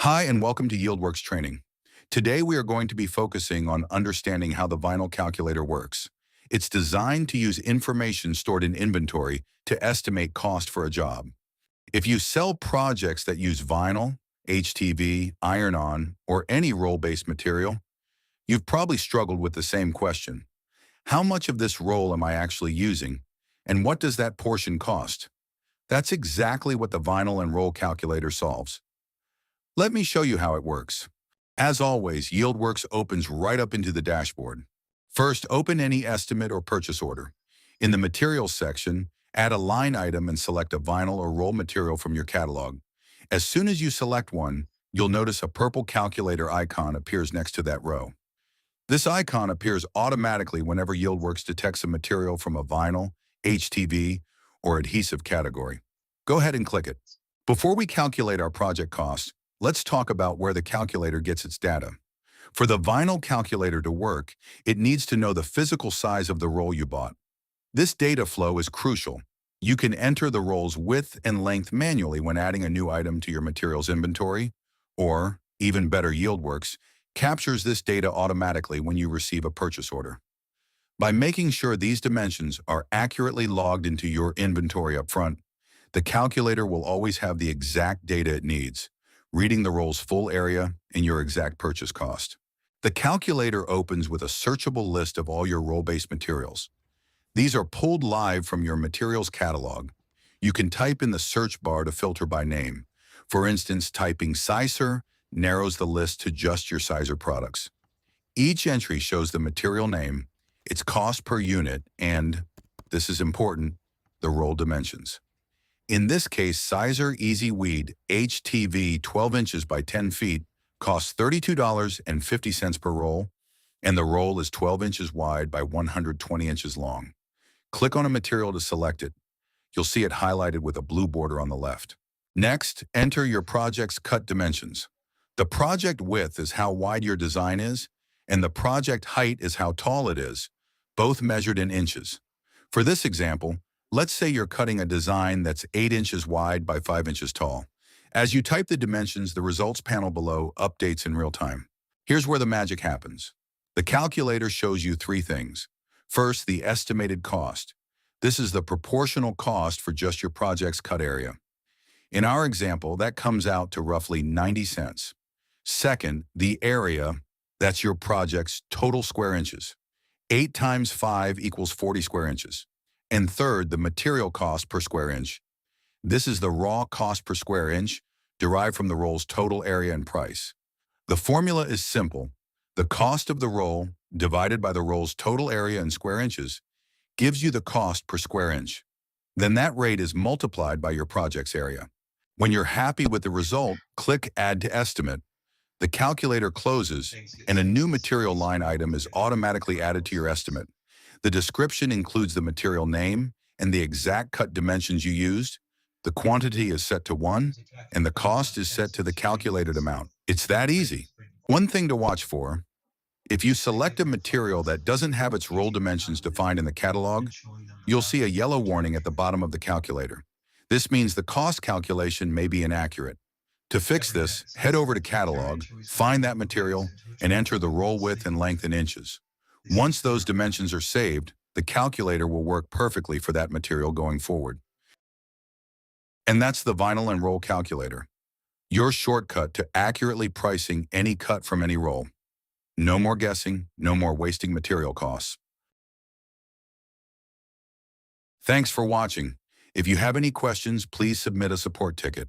Hi, and welcome to YieldWorks training. Today, we are going to be focusing on understanding how the vinyl calculator works. It's designed to use information stored in inventory to estimate cost for a job. If you sell projects that use vinyl, HTV, iron-on, or any roll-based material, you've probably struggled with the same question. How much of this roll am I actually using, and what does that portion cost? That's exactly what the vinyl and roll calculator solves. Let me show you how it works. As always, YieldWorks opens right up into the dashboard. First, open any estimate or purchase order. In the Materials section, add a line item and select a vinyl or roll material from your catalog. As soon as you select one, you'll notice a purple calculator icon appears next to that row. This icon appears automatically whenever YieldWorks detects a material from a vinyl, HTV, or adhesive category. Go ahead and click it. Before we calculate our project cost, let's talk about where the calculator gets its data. For the vinyl calculator to work, it needs to know the physical size of the roll you bought. This data flow is crucial. You can enter the roll's width and length manually when adding a new item to your materials inventory, or, even better, YieldWorks captures this data automatically when you receive a purchase order. By making sure these dimensions are accurately logged into your inventory up front, the calculator will always have the exact data it needs, reading the roll's full area and your exact purchase cost. The calculator opens with a searchable list of all your roll-based materials. These are pulled live from your materials catalog. You can type in the search bar to filter by name. For instance, typing Sizer narrows the list to just your Sizer products. Each entry shows the material name, its cost per unit, and, this is important, the roll dimensions. In this case, Sizer Easy Weed HTV 12 inches by 10 feet costs $32.50 per roll, and the roll is 12 inches wide by 120 inches long. Click on a material to select it. You'll see it highlighted with a blue border on the left. Next, enter your project's cut dimensions. The project width is how wide your design is, and the project height is how tall it is, both measured in inches. For this example, let's say you're cutting a design that's 8 inches wide by 5 inches tall. As you type the dimensions, the results panel below updates in real time. Here's where the magic happens. The calculator shows you three things. First, the estimated cost. This is the proportional cost for just your project's cut area. In our example, that comes out to roughly 90 cents. Second, the area, that's your project's total square inches. 8 times 5 equals 40 square inches. And third, the material cost per square inch. This is the raw cost per square inch, derived from the roll's total area and price. The formula is simple. The cost of the roll, divided by the roll's total area in square inches, gives you the cost per square inch. Then that rate is multiplied by your project's area. When you're happy with the result, click Add to Estimate. The calculator closes, and a new material line item is automatically added to your estimate. The description includes the material name and the exact cut dimensions you used. The quantity is set to 1, and the cost is set to the calculated amount. It's that easy. One thing to watch for: if you select a material that doesn't have its roll dimensions defined in the catalog, you'll see a yellow warning at the bottom of the calculator. This means the cost calculation may be inaccurate. To fix this, head over to Catalog, find that material, and enter the roll width and length in inches. Once those dimensions are saved, the calculator will work perfectly for that material going forward. And that's the vinyl and roll calculator, your shortcut to accurately pricing any cut from any roll. No more guessing, no more wasting material costs. Thanks for watching. If you have any questions, please submit a support ticket.